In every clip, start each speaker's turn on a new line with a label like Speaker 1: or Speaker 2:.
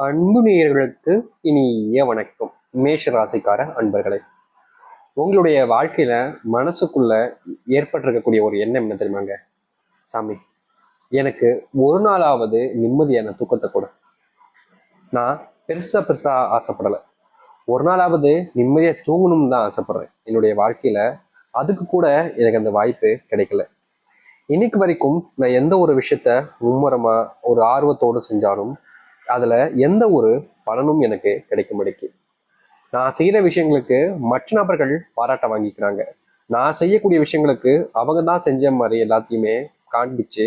Speaker 1: அன்பு நேயர்களுக்கு இனிய வணக்கம். மேஷ ராசிக்கார அன்பர்களே, உங்களுடைய வாழ்க்கையில மனசுக்குள்ள ஏற்பட்டிருக்கக்கூடிய ஒரு எண்ணம் என்ன தெரியுமாங்க? சாமி, எனக்கு ஒரு நாளாவது நிம்மதியான தூக்கத்தை கொடு. நான் பெருசா பெருசா ஆசைப்படலை, ஒரு நாளாவது நிம்மதியா தூங்கணும்னு தான் ஆசைப்படுறேன். என்னுடைய வாழ்க்கையில அதுக்கு கூட எனக்கு அந்த வாய்ப்பு கிடைக்கல. இன்னைக்கு வரைக்கும் நான் எந்த ஒரு விஷயத்த மும்முரமா ஒரு ஆர்வத்தோடு செஞ்சாலும் அதுல எந்த ஒரு பலனும் எனக்கு கிடைக்க மாட்டேங்குது. நான் செய்யற விஷயங்களுக்கு மற்ற நபர்கள் பாராட்ட வாங்கிக்கிறாங்க. நான் செய்யக்கூடிய விஷயங்களுக்கு அவங்க தான் செஞ்ச மாதிரி எல்லாத்தையுமே காண்பிச்சு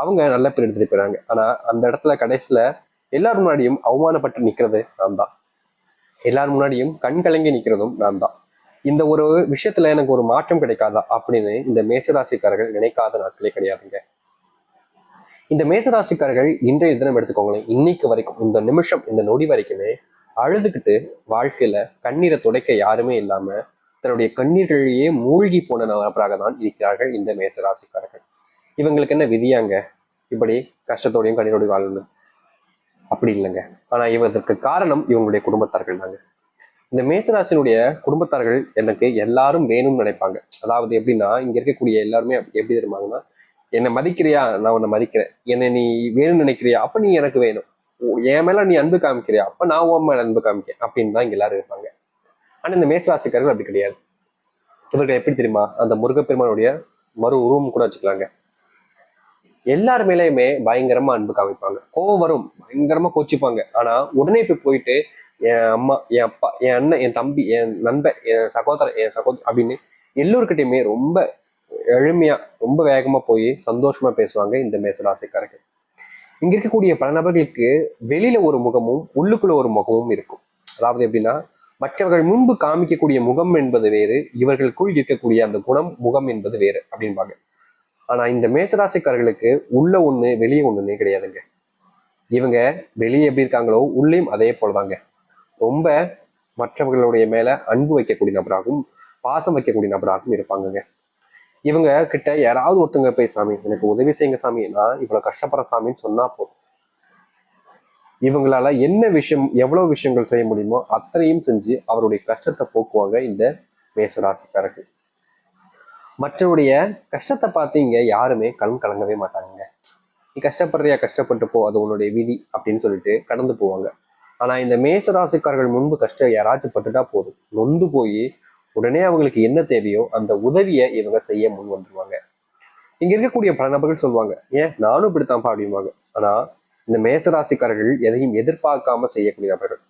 Speaker 1: அவங்க நல்ல பேர் எடுத்துட்டு போயிறாங்க. ஆனா அந்த இடத்துல கடைசியில எல்லாரும் முன்னாடியும் அவமானப்பட்டு நிக்கிறது நான் தான். எல்லாரும் முன்னாடியும் கண் கலங்கி நிக்கிறதும் நான் தான். இந்த ஒரு விஷயத்துல எனக்கு ஒரு மாற்றம் கிடைக்காதா அப்படின்னு இந்த மேசராசிக்காரர்கள் நினைக்காத நாட்களே கிடையாதுங்க. இந்த மேசராசிக்காரர்கள் இன்றைய தினம் எடுத்துக்கோங்களேன், இன்னைக்கு வரைக்கும் இந்த நிமிஷம் இந்த நொடி வரைக்குமே அழுதுகிட்டு வாழ்க்கையில கண்ணீரை துடைக்க யாருமே இல்லாம தன்னுடைய கண்ணீர்களையே மூழ்கி போன நபராக தான் இருக்கிறார்கள் இந்த மேசராசிக்காரர்கள். இவங்களுக்கு என்ன விதியாங்க இப்படி கஷ்டத்தோடையும் கண்ணீரோடையும் வாழணும்? அப்படி இல்லைங்க. ஆனா இவருக்கு காரணம் இவங்களுடைய குடும்பத்தார்கள் தாங்க. இந்த மேசராசினுடைய குடும்பத்தார்கள் எனக்கு எல்லாரும் வேணும்னு நினைப்பாங்க. அதாவது எப்படின்னா, இங்க இருக்கக்கூடிய எல்லாருமே எப்படி தெரியுமாங்கன்னா, என்னை மதிக்கிறியா, நான் உன்னை மதிக்கிறேன். என்னை நீ வேணும்னு நினைக்கிறியா, அப்ப நீ எனக்கு வேணும். என் மேல நீ அன்பு காமிக்கிறியா, அப்ப நான் உன் மேல அன்பு காமிக்கிறேன் அப்படின்னு தான் இங்க எல்லாரும் இருப்பாங்க. ஆனா இந்த மேசராசிக்காரர்கள் அப்படி கிடையாது. இவர்கள் எப்படி தெரியுமா, அந்த முருகப்பெருமானுடைய மறு உருவம் கூட வச்சுக்கலாங்க. எல்லார் மேலேயுமே பயங்கரமா அன்பு காமிப்பாங்க. கோவம் வரும், பயங்கரமா கோச்சிப்பாங்க. ஆனா உடனே போயிட்டு என் அம்மா, என் அப்பா, என் அண்ணன், என் தம்பி, என் நண்பன், என் சகோதரன், என் சகோதரி அப்படின்னு எல்லோருக்கிட்டையுமே ரொம்ப எளிமையா ரொம்ப வேகமா போய் சந்தோஷமா பேசுவாங்க இந்த மேசராசிக்காரர்கள். இங்க இருக்கக்கூடிய பல நபர்களுக்கு வெளியில ஒரு முகமும் உள்ளுக்குள்ள ஒரு முகமும் இருக்கும். அதாவது எப்படின்னா, மற்றவர்கள் முன்பு காமிக்கக்கூடிய முகம் என்பது வேறு, இவர்களுக்குள் இருக்கக்கூடிய அந்த குணம் முகம் என்பது வேறு அப்படின்பாங்க. ஆனா இந்த மேசராசிக்காரர்களுக்கு உள்ள ஒண்ணு வெளியே ஒண்ணுன்னே கிடையாதுங்க. இவங்க வெளியே எப்படி இருக்காங்களோ உள்ளேயும் அதே போலதாங்க. ரொம்ப மற்றவர்களுடைய மேல அன்பு வைக்கக்கூடிய நபராகவும் பாசம் வைக்கக்கூடிய நபராகவும் இருப்பாங்கங்க. இவங்க கிட்ட யாராவது ஒருத்தங்க போய், சாமி எனக்கு உதவி செய்யுங்க சாமி, நான் இவ்வளவு கஷ்டப்படுற சாமின்னு சொன்னா போதும், இவங்களால என்ன விஷயம் எவ்வளவு விஷயங்கள் செய்ய முடியுமோ அத்தனையும் செஞ்சு அவருடைய கஷ்டத்தை போக்குவாங்க இந்த மேசராசிக்காரர்கள். மற்றவருடைய கஷ்டத்தை பார்த்து இங்க யாருமே கண் கலங்கவே மாட்டாங்க. நீ கஷ்டப்படுறியா, கஷ்டப்பட்டு போ, அது உன்னுடைய விதி அப்படின்னு சொல்லிட்டு கடந்து போவாங்க. ஆனா இந்த மேசராசிக்காரர்கள் முன்பு கஷ்டம் யாராச்சும் பட்டுட்டா போதும், நொந்து போய் உடனே அவங்களுக்கு என்ன தேவையோ அந்த உதவியை இவங்க செய்ய முன் வந்துருவாங்க. இங்க இருக்கக்கூடிய பல நபர்கள் சொல்லுவாங்க, ஏன் நானும் இப்படித்தான்ப்பா அப்படிம்பாங்க. ஆனா இந்த மேசராசிக்காரர்கள் எதையும் எதிர்பார்க்காம செய்யக்கூடிய நபர்கள்.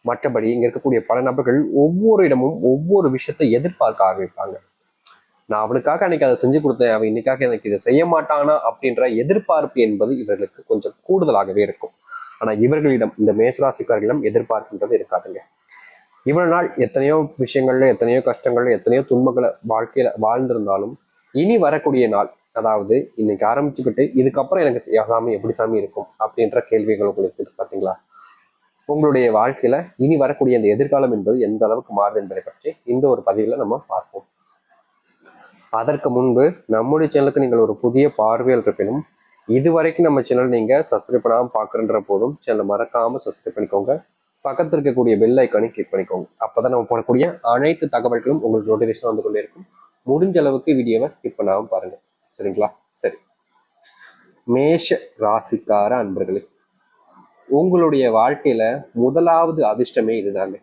Speaker 1: மற்றபடி இங்க இருக்கக்கூடிய பல நபர்கள் ஒவ்வொரு இடமும் ஒவ்வொரு விஷயத்தை எதிர்பார்க்க ஆரம்பிப்பாங்க. நான் அவனுக்காக அன்னைக்கு அதை செஞ்சு கொடுத்தேன், அவன் இன்னைக்காக எனக்கு இதை செய்ய மாட்டானா அப்படின்ற எதிர்பார்ப்பு என்பது இவர்களுக்கு கொஞ்சம் கூடுதலாகவே இருக்கும். ஆனா இவர்களிடம், இந்த மேசராசிக்காரர்களிடம் எதிர்பார்ப்புன்றது இருக்காதுங்க. இவ்வளவு நாள் எத்தனையோ விஷயங்கள்ல, எத்தனையோ கஷ்டங்கள்ல, எத்தனையோ துன்பங்களை வாழ்க்கையில வாழ்ந்திருந்தாலும் இனி வரக்கூடிய நாள், அதாவது இன்னைக்கு ஆரம்பிச்சுக்கிட்டு இதுக்கப்புறம் எனக்கு சாமி எப்படி சாமி இருக்கும் அப்படின்ற கேள்விகள் உங்களுக்கு இருக்கு பார்த்தீங்களா? உங்களுடைய வாழ்க்கையில இனி வரக்கூடிய இந்த எதிர்காலம் என்பது எந்த அளவுக்கு மாறுது என்பதை பற்றி இந்த ஒரு பதிவுல நம்ம பார்ப்போம். அதற்கு முன்பு நம்முடைய சேனலுக்கு நீங்கள் ஒரு புதிய பார்வையாளர் இருப்பினும் இதுவரைக்கும் நம்ம சேனல் நீங்க சப்ஸ்கிரைப் பண்ணாம பாக்குறன்ற போதும் சேனலை மறக்காம சப்ஸ்கிரைப் பண்ணிக்கோங்க. பக்கத்தில் இருக்கக்கூடிய பெல் ஐக்கானை கிளிக் பண்ணிக்கோங்க. அப்பதான் நம்ம போடக்கூடிய அனைத்து தகவல்களும் உங்களுக்கு நோட்டிபிகேஷன் வந்து கொண்டே இருக்கும். முடிஞ்ச அளவுக்கு வீடியோவை ஸ்கிப் பண்ணாம பாருங்க, சரிங்களா? சரி, மேஷ ராசிக்கார அன்பர்களே, உங்களுடைய வாழ்க்கையில முதலாவது அதிர்ஷ்டமே இதுதாங்க.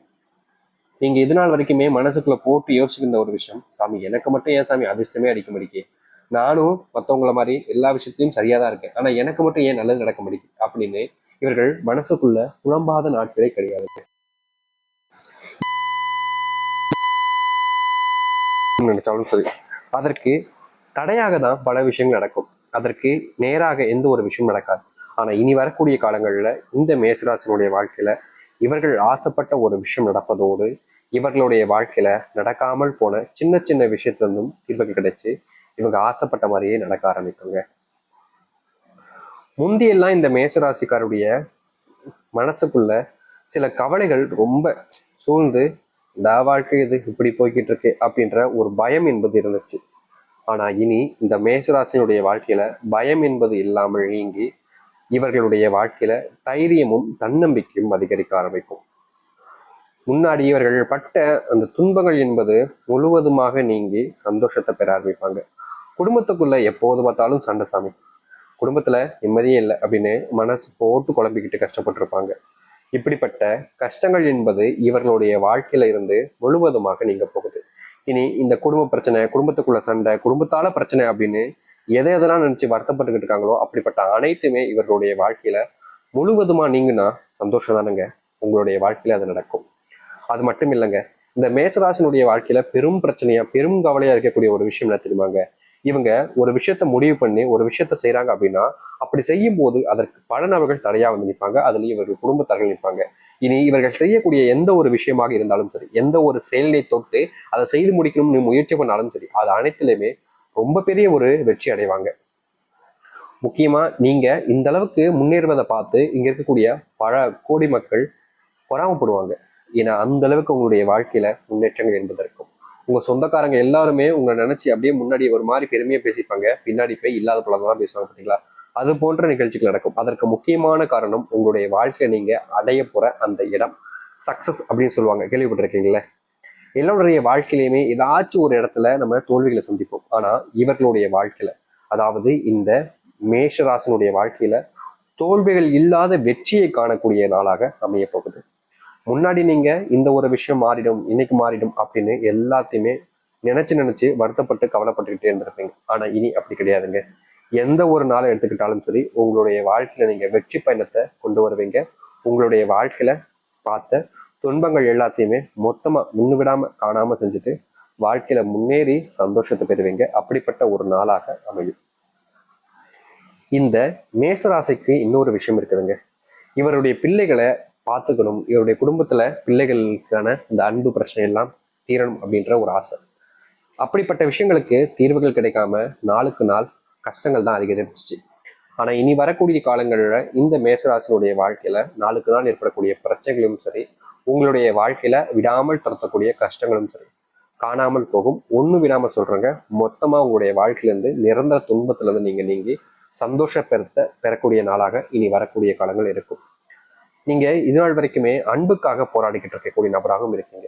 Speaker 1: நீங்க இது நாள் வரைக்குமே மனசுக்குள்ள போட்டு யோசிக்கிற ஒரு விஷயம், சாமி எனக்கு மட்டும் ஏன் சாமி அதிர்ஷ்டமே அடிக்க முடிக்கே, நானும் மற்றவங்கள மாதிரி எல்லா விஷயத்தையும் சரியா தான் இருக்கேன், ஆனா எனக்கு மட்டும் ஏன் நல்லது நடக்க முடியுது அப்படின்னு இவர்கள் மனசுக்குள்ள புலம்பாத நாட்களே கிடையாது. நினைச்சாலும் சரி, அதற்கு தடையாக தான் பல விஷயங்கள் நடக்கும். அதற்கு நேராக எந்த ஒரு விஷயம் நடக்காது. ஆனா இனி வரக்கூடிய காலங்கள்ல இந்த மேசராசினுடைய வாழ்க்கையில இவர்கள் ஆசைப்பட்ட ஒரு விஷயம் நடப்பதோடு இவர்களுடைய வாழ்க்கையில நடக்காமல் போன சின்ன சின்ன விஷயத்துல இருந்தும் தீர்வுகள் கிடைச்சு இவங்க ஆசைப்பட்ட மாதிரியே நடக்க ஆரம்பிக்குங்க. முந்தியெல்லாம் இந்த மேசராசிக்காருடைய மனசுக்குள்ள சில கவலைகள் ரொம்ப சூழ்ந்து, இந்த வாழ்க்கை இது இப்படி போய்கிட்டு இருக்கு அப்படின்ற ஒரு பயம் என்பது இருந்துச்சு. ஆனா இனி இந்த மேசராசினுடைய வாழ்க்கையில பயம் என்பது இல்லாமல் நீங்கி இவர்களுடைய வாழ்க்கையில தைரியமும் தன்னம்பிக்கையும் அதிகரிக்க ஆரம்பிக்கும். முன்னாடி இவர்கள் பட்ட அந்த துன்பங்கள் என்பது முழுவதுமாக நீங்கி சந்தோஷத்தை பெற ஆரம்பிப்பாங்க. குடும்பத்துக்குள்ள எப்போது பார்த்தாலும் சண்டை சாமி, குடும்பத்துல நிம்மதியே இல்லை அப்படின்னு மனசு போட்டு குழம்பிக்கிட்டு கஷ்டப்பட்டிருப்பாங்க. இப்படிப்பட்ட கஷ்டங்கள் என்பது இவர்களுடைய வாழ்க்கையில இருந்து முழுவதுமாக நீங்க போகுது. இனி இந்த குடும்ப பிரச்சனை, குடும்பத்துக்குள்ள சண்டை, குடும்பத்தால பிரச்சனை அப்படின்னு எதை எதெல்லாம் நினைச்சு வருத்தப்பட்டுக்கிட்டு இருக்காங்களோ அப்படிப்பட்ட அனைத்துமே இவர்களுடைய வாழ்க்கையில முழுவதுமா நீங்கன்னா சந்தோஷம் தானுங்க உங்களுடைய வாழ்க்கையில அது நடக்கும். அது மட்டும் இல்லைங்க, இந்த மேசராசினுடைய வாழ்க்கையில பெரும் பிரச்சனையா பெரும் கவலையா இருக்கக்கூடிய ஒரு விஷயம் என்ன தெரியுமாங்க? இவங்க ஒரு விஷயத்த முடிவு பண்ணி ஒரு விஷயத்த செய்யறாங்க அப்படின்னா அப்படி செய்யும் போது அதற்கு பல நபர்கள் தடையா வந்து நிற்பாங்க. அதுலயும் இவர்கள் குடும்பத்தார்கள் நிற்பாங்க. இனி இவர்கள் செய்யக்கூடிய எந்த ஒரு விஷயமாக இருந்தாலும் சரி, எந்த ஒரு செயலை தொட்டு அதை செய்து முடிக்கணும்னு முயற்சி பண்ணாலும் சரி, அது அனைத்திலுமே ரொம்ப பெரிய ஒரு வெற்றி அடைவாங்க. முக்கியமா நீங்க இந்த அளவுக்கு முன்னேறுவதை பார்த்து இங்க இருக்கக்கூடிய பல கோடி மக்கள் பொறாமப்படுவாங்க. ஏன்னா அந்த அளவுக்கு உங்களுடைய வாழ்க்கையில முன்னேற்றங்கள் என்பது இருக்கும். உங்க சொந்தக்காரங்க எல்லாருமே உங்களை நினைச்சு அப்படியே முன்னாடி ஒரு மாதிரி பெருமையா பேசிப்பாங்க, பின்னாடி போய் இல்லாத பழம் பேசுவாங்க பார்த்தீங்களா? அது போன்ற நிகழ்ச்சிகள் நடக்கும். அதற்கு முக்கியமான காரணம் உங்களுடைய வாழ்க்கையை நீங்க அடைய போற அந்த இடம். சக்சஸ் அப்படின்னு சொல்லுவாங்க, கேள்விப்பட்டிருக்கீங்களே? எல்லோருடைய வாழ்க்கையிலுமே ஏதாச்சும் ஒரு இடத்துல நம்ம தோல்விகளை சந்திப்போம். ஆனா இவர்களுடைய வாழ்க்கையில, அதாவது இந்த மேஷராசனுடைய வாழ்க்கையில தோல்விகள் இல்லாத வெற்றியை காணக்கூடிய நாளாக அமைய போகுது. முன்னாடி நீங்க இந்த ஒரு விஷயம் மாறிடும், இன்னைக்கு மாறிடும் அப்படின்னு எல்லாத்தையுமே நினைச்சு வருத்தப்பட்டு கவலைப்பட்டுக்கிட்டே இருந்திருப்பீங்க. ஆனா இனி அப்படி கிடையாதுங்க. எந்த ஒரு நாளை எடுத்துக்கிட்டாலும் சரி, உங்களுடைய வாழ்க்கையில நீங்க வெற்றி பயணத்தை கொண்டு வருவீங்க. உங்களுடைய வாழ்க்கையில பார்த்த துன்பங்கள் எல்லாத்தையுமே மொத்தமா முன்னு விடாம காணாம செஞ்சுட்டு வாழ்க்கையில முன்னேறி சந்தோஷத்தை பெறுவீங்க. அப்படிப்பட்ட ஒரு நாளாக அமையும். இந்த மேசராசிக்கு இன்னொரு விஷயம் இருக்குதுங்க. இவருடைய பிள்ளைகளை பார்த்துக்கணும், இவருடைய குடும்பத்துல பிள்ளைகளுக்கான இந்த அன்பு பிரச்சனை எல்லாம் தீரணும் அப்படின்ற ஒரு ஆசை. அப்படிப்பட்ட விஷயங்களுக்கு தீர்வுகள் கிடைக்காம நாளுக்கு நாள் கஷ்டங்கள் தான் அதிகரிச்சிச்சு. ஆனா இனி வரக்கூடிய காலங்கள்ல இந்த மேசராசினுடைய வாழ்க்கையில நாளுக்கு நாள் ஏற்படக்கூடிய பிரச்சனைகளும் சரி, உங்களுடைய வாழ்க்கையில விடாமல் துரத்தக்கூடிய கஷ்டங்களும் சரி காணாமல் போகும். ஒண்ணு விடாம சொல்றேங்க, மொத்தமா உங்களுடைய வாழ்க்கையில இருந்து நிரந்தர துன்பத்துல இருந்து நீங்க நீங்கி பெறக்கூடிய நாளாக இனி வரக்கூடிய காலங்கள் இருக்கும். நீங்க இது நாள் வரைக்குமே அன்புக்காக போராடிக்கிட்டு இருக்கக்கூடிய நபராகவும் இருக்கீங்க.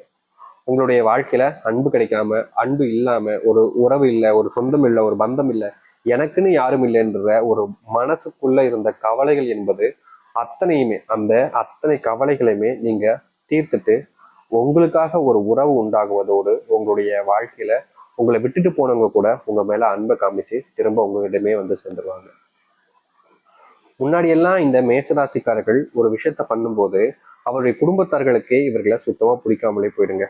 Speaker 1: உங்களுடைய வாழ்க்கையில அன்பு கிடைக்காம, அன்பு இல்லாம, ஒரு உறவு இல்லை, ஒரு சொந்தம் இல்லை, ஒரு பந்தம் இல்லை, எனக்குன்னு யாரும் இல்லைன்ற ஒரு மனசுக்குள்ள இருந்த கவலைகள் என்பது அத்தனையுமே, அந்த அத்தனை கவலைகளையுமே நீங்க தீர்த்துட்டு உங்களுக்காக ஒரு உறவு உண்டாகுவதோடு உங்களுடைய வாழ்க்கையில உங்களை விட்டுட்டு போனவங்க கூட உங்க மேல அன்பை காமிச்சு திரும்ப உங்ககிட்டமே வந்து சேர்ந்துருவாங்க. முன்னாடி எல்லாம் இந்த மேசராசிக்காரர்கள் ஒரு விஷயத்த பண்ணும்போது அவருடைய குடும்பத்தார்களுக்கே இவர்களை சுத்தமா பிடிக்காமலே போயிடுங்க.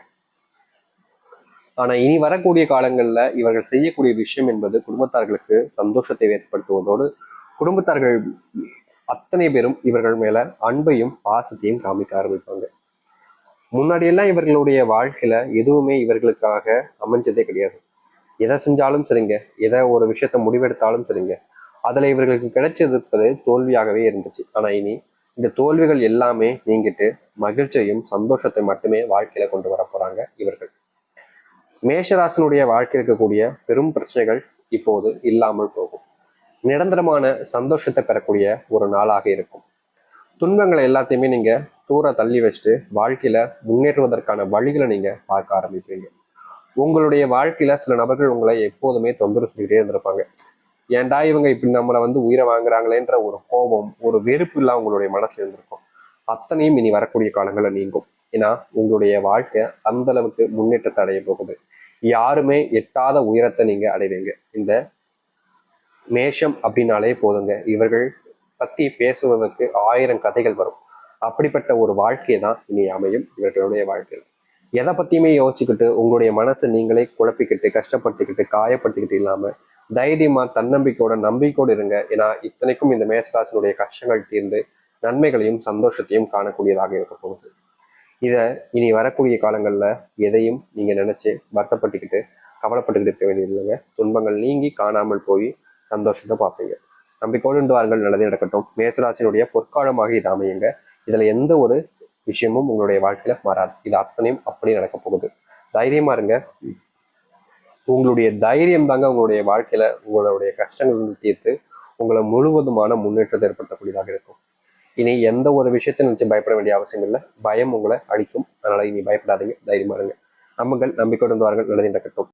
Speaker 1: ஆனா இனி வரக்கூடிய காலங்கள்ல இவர்கள் செய்யக்கூடிய விஷயம் என்பது குடும்பத்தார்களுக்கு சந்தோஷத்தை ஏற்படுத்துவதோடு குடும்பத்தார்கள் அத்தனை பேரும் இவர்கள் மேல அன்பையும் பாசத்தையும் காமிக்க ஆரம்பிப்பாங்க. முன்னாடி எல்லாம் இவர்களுடைய வாழ்க்கையில எதுவுமே இவர்களுக்காக அமைஞ்சதே கிடையாது. எதை செஞ்சாலும் சரிங்க, எதை ஒரு விஷயத்த முடிவெடுத்தாலும் சரிங்க, அதுல இவர்களுக்கு கிடைச்சிருப்பது தோல்வியாகவே இருந்துச்சு. ஆனா இனி இந்த தோல்விகள் எல்லாமே நீங்கிட்டு மகிழ்ச்சியையும் சந்தோஷத்தை மட்டுமே வாழ்க்கையில கொண்டு வர போறாங்க இவர்கள். மேஷராசனுடைய வாழ்க்கை இருக்கக்கூடிய பெரும் பிரச்சனைகள் இப்போது இல்லாமல் போகும். நிரந்தரமான சந்தோஷத்தை பெறக்கூடிய ஒரு நாளாக இருக்கும். துன்பங்களை எல்லாத்தையுமே நீங்க தூர தள்ளி வச்சுட்டு வாழ்க்கையில முன்னேறுவதற்கான வழிகளை நீங்க பார்க்க ஆரம்பிப்பீங்க. உங்களுடைய வாழ்க்கையில சில நபர்கள் உங்களை எப்போதுமே தொந்தரவு செஞ்சுக்கிட்டே இருந்திருப்பாங்க. ஏன்டா இவங்க இப்படி நம்மளை வந்து உயிரை வாங்குறாங்களேன்ற ஒரு கோபம், ஒரு வெறுப்பு எல்லாம் உங்களுடைய மனசுல இருந்திருக்கும். அத்தனையும் இனி வரக்கூடிய காலங்களில் நீங்கும். ஏன்னா உங்களுடைய வாழ்க்கை அந்த அளவுக்கு முன்னேற்றத்தை அடைய போகுது. யாருமே எட்டாத உயரத்தை நீங்க அடைவீங்க. இந்த மேஷம் அப்படின்னாலே போதுங்க, இவர்கள் பத்தி பேசுவதற்கு 1000 கதைகள் வரும். அப்படிப்பட்ட ஒரு வாழ்க்கையை தான் இனி அமையும் இவர்களுடைய வாழ்க்கையில். எதை பத்தியுமே யோசிச்சுக்கிட்டு உங்களுடைய மனசை நீங்களே குழப்பிக்கிட்டு கஷ்டப்படுத்திக்கிட்டு காயப்படுத்திக்கிட்டு இல்லாம தைரியமா தன்னம்பிக்கையோட நம்பிக்கையோடு இருங்க. ஏன்னா இத்தனைக்கும் இந்த மேசராசினுடைய கஷ்டங்கள் தீர்ந்து நன்மைகளையும் சந்தோஷத்தையும் காணக்கூடியதாக இருக்க போகுது. இதை இனி வரக்கூடிய காலங்கள்ல எதையும் நீங்க நினைச்சு வருத்தப்பட்டுக்கிட்டு கவலைப்பட்டுக்கிட்டு இருக்க வேண்டியது இல்லைங்க. துன்பங்கள் நீங்கி காணாமல் போய் சந்தோஷத்தை பார்ப்பீங்க. நம்பிக்கையோடு வாருங்கள், நல்லதே நடக்கட்டும். மேசராசினுடைய பொற்காலமாக இது அமையுங்க. இதுல எந்த ஒரு விஷயமும் உங்களுடைய வாழ்க்கையில மாறாது. இது அத்தனையும் அப்படி நடக்க போகுது. தைரியமா இருங்க. உங்களுடைய தைரியம் தாங்க உங்களுடைய வாழ்க்கையில உங்களுடைய கஷ்டங்கள் தீர்த்து உங்களை முழுவதுமான முன்னேற்றத்தை ஏற்படுத்தக்கூடியதாக இருக்கும். இனி எந்த ஒரு விஷயத்தை நினைச்சு பயப்பட வேண்டிய அவசியம் இல்லை. பயம் உங்களை அழிக்கும். அதனால இனி பயப்படாதீங்க, தைரியமா இருங்க. நம்புங்கள், நம்பிக்கையுடன் வாருங்கள், நல்லது நடக்கட்டும்.